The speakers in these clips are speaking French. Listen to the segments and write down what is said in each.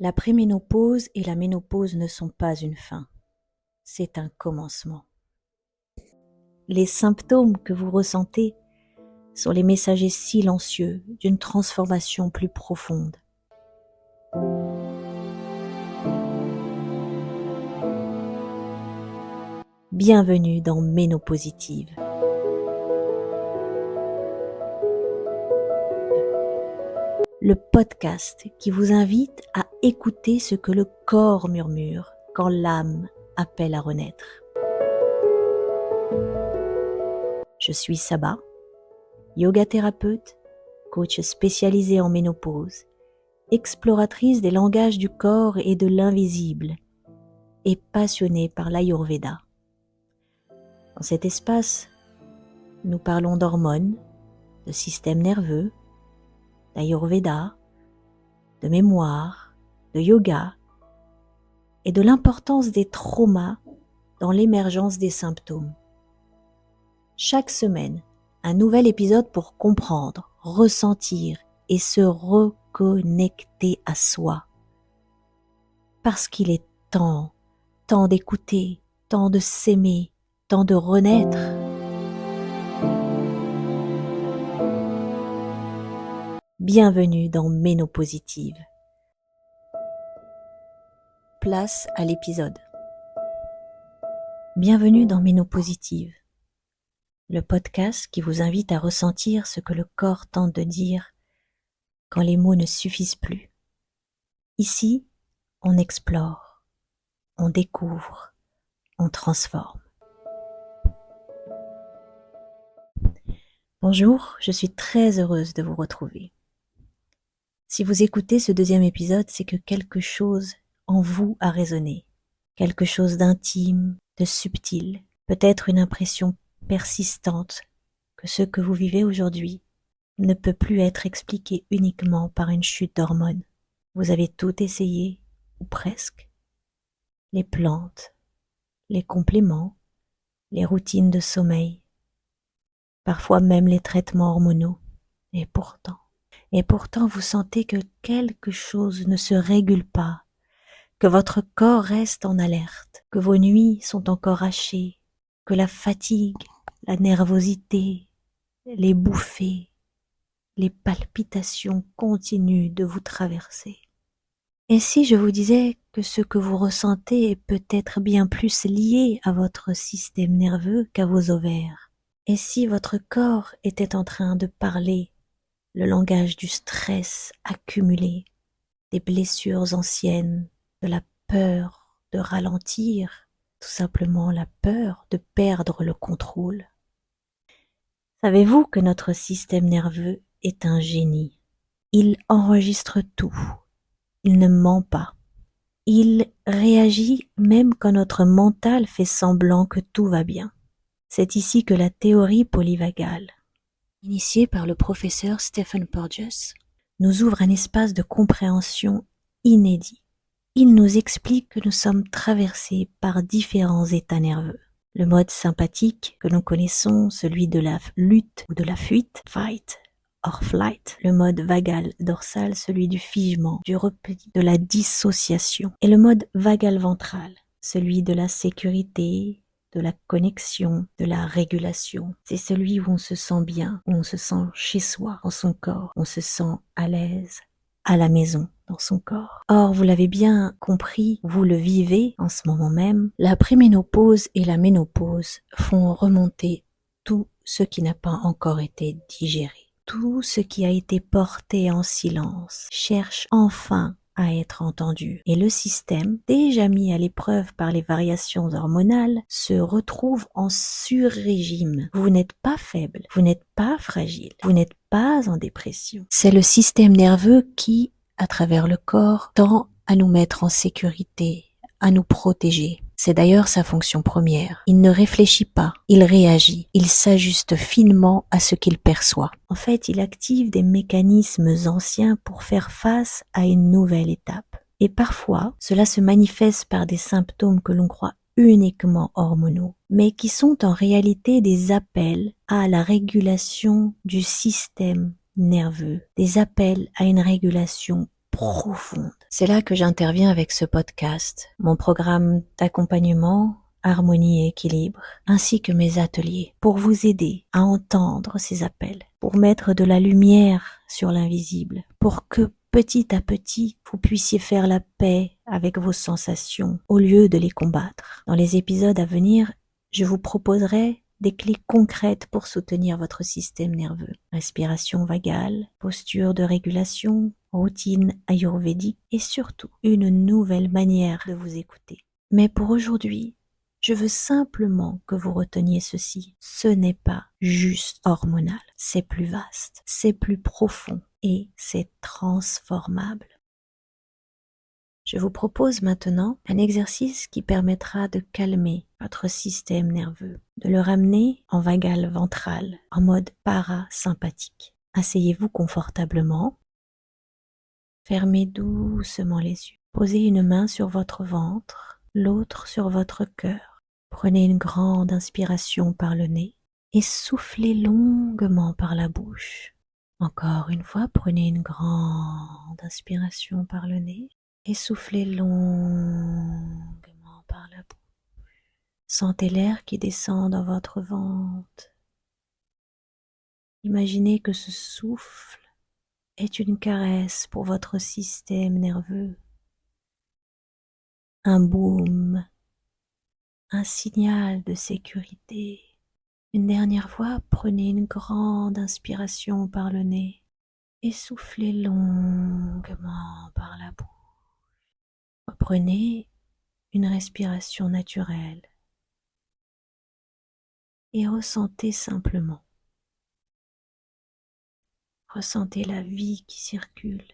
La préménopause et la ménopause ne sont pas une fin, c'est un commencement. Les symptômes que vous ressentez sont les messagers silencieux d'une transformation plus profonde. Bienvenue dans Ménopositive. Le podcast qui vous invite à écouter ce que le corps murmure quand l'âme appelle à renaître. Je suis Saba, yoga thérapeute, coach spécialisé en ménopause, exploratrice des langages du corps et de l'invisible et passionnée par l'Ayurveda. Dans cet espace, nous parlons d'hormones, de système nerveux, d'Ayurveda, de mémoire, de yoga et de l'importance des traumas dans l'émergence des symptômes. Chaque semaine, un nouvel épisode pour comprendre, ressentir et se reconnecter à soi. Parce qu'il est temps d'écouter, temps de s'aimer, temps de renaître. Bienvenue dans Ménopositive. Place à l'épisode. Bienvenue dans Ménopositive, le podcast qui vous invite à ressentir ce que le corps tente de dire quand les mots ne suffisent plus. Ici, on explore, on découvre, on transforme. Bonjour, je suis très heureuse de vous retrouver. Si vous écoutez ce deuxième épisode, c'est que quelque chose en vous a résonné, quelque chose d'intime, de subtil, peut-être une impression persistante que ce que vous vivez aujourd'hui ne peut plus être expliqué uniquement par une chute d'hormones. Vous avez tout essayé, ou presque. Les plantes, les compléments, les routines de sommeil, parfois même les traitements hormonaux. Et pourtant vous sentez que quelque chose ne se régule pas, que votre corps reste en alerte, que vos nuits sont encore hachées, que la fatigue, la nervosité, les bouffées, les palpitations continuent de vous traverser. Et si je vous disais que ce que vous ressentez est peut-être bien plus lié à votre système nerveux qu'à vos ovaires? Et si votre corps était en train de parler le langage du stress accumulé, des blessures anciennes, de la peur de ralentir, tout simplement la peur de perdre le contrôle? Savez-vous que notre système nerveux est un génie? Il enregistre tout, il ne ment pas. Il réagit même quand notre mental fait semblant que tout va bien. C'est ici que la théorie polyvagale, initiée par le professeur Stephen Porges, nous ouvre un espace de compréhension inédit. Il nous explique que nous sommes traversés par différents états nerveux. Le mode sympathique que nous connaissons, celui de la lutte ou de la fuite, fight or flight, le mode vagal dorsal, celui du figement, du repli, de la dissociation, et le mode vagal ventral, celui de la sécurité, de la connexion, de la régulation. C'est celui où on se sent bien, où on se sent chez soi, dans son corps, on se sent à l'aise, à la maison, dans son corps. Or, vous l'avez bien compris, vous le vivez en ce moment même, la préménopause et la ménopause font remonter tout ce qui n'a pas encore été digéré. Tout ce qui a été porté en silence cherche enfin à être entendu. Et le système, déjà mis à l'épreuve par les variations hormonales, se retrouve en sur-régime. Vous n'êtes pas faible, vous n'êtes pas fragile, vous n'êtes pas en dépression. C'est le système nerveux qui, à travers le corps, tend à nous mettre en sécurité, à nous protéger. C'est d'ailleurs sa fonction première. Il ne réfléchit pas, il réagit, il s'ajuste finement à ce qu'il perçoit. En fait, il active des mécanismes anciens pour faire face à une nouvelle étape. Et parfois, cela se manifeste par des symptômes que l'on croit uniquement hormonaux, mais qui sont en réalité des appels à la régulation du système nerveux, des appels à une régulation profonde. C'est là que j'interviens avec ce podcast, mon programme d'accompagnement, harmonie et équilibre, ainsi que mes ateliers, pour vous aider à entendre ces appels, pour mettre de la lumière sur l'invisible, pour que petit à petit, vous puissiez faire la paix avec vos sensations au lieu de les combattre. Dans les épisodes à venir, je vous proposerai des clés concrètes pour soutenir votre système nerveux. Respiration vagale, posture de régulation, routine ayurvédique et surtout une nouvelle manière de vous écouter. Mais pour aujourd'hui, je veux simplement que vous reteniez ceci. Ce n'est pas juste hormonal, c'est plus vaste, c'est plus profond et c'est transformable. Je vous propose maintenant un exercice qui permettra de calmer votre système nerveux, de le ramener en vagal ventral, en mode parasympathique. Asseyez-vous confortablement, fermez doucement les yeux. Posez une main sur votre ventre, l'autre sur votre cœur. Prenez une grande inspiration par le nez et soufflez longuement par la bouche. Encore une fois, prenez une grande inspiration par le nez et soufflez longuement par la bouche. Sentez l'air qui descend dans votre ventre. Imaginez que ce souffle est une caresse pour votre système nerveux, un baume, un signal de sécurité. Une dernière fois, prenez une grande inspiration par le nez et soufflez longuement par la bouche. Reprenez une respiration naturelle et ressentez simplement. Ressentez la vie qui circule,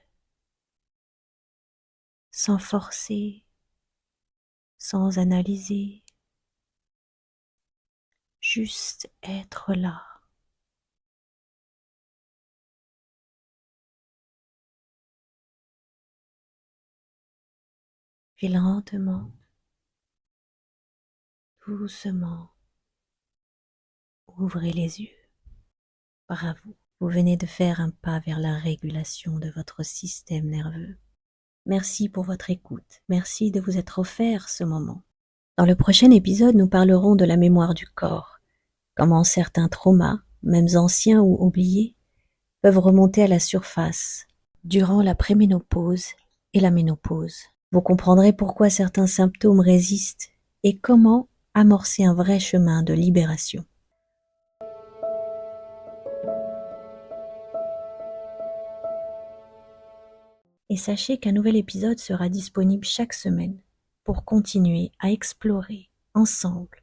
sans forcer, sans analyser, juste être là. Puis lentement, doucement, ouvrez les yeux. Bravo, vous venez de faire un pas vers la régulation de votre système nerveux. Merci pour votre écoute, merci de vous être offert ce moment. Dans le prochain épisode, nous parlerons de la mémoire du corps, comment certains traumas, même anciens ou oubliés, peuvent remonter à la surface durant la préménopause et la ménopause. Vous comprendrez pourquoi certains symptômes résistent et comment amorcer un vrai chemin de libération. Et sachez qu'un nouvel épisode sera disponible chaque semaine pour continuer à explorer ensemble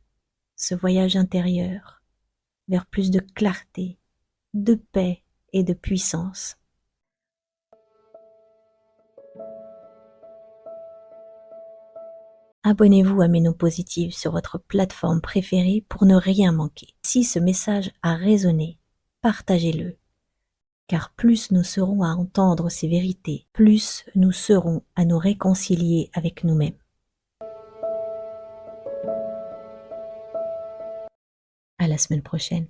ce voyage intérieur vers plus de clarté, de paix et de puissance. Abonnez-vous à Ménopositive sur votre plateforme préférée pour ne rien manquer. Si ce message a résonné, partagez-le. Car plus nous serons à entendre ces vérités, plus nous serons à nous réconcilier avec nous-mêmes. À la semaine prochaine.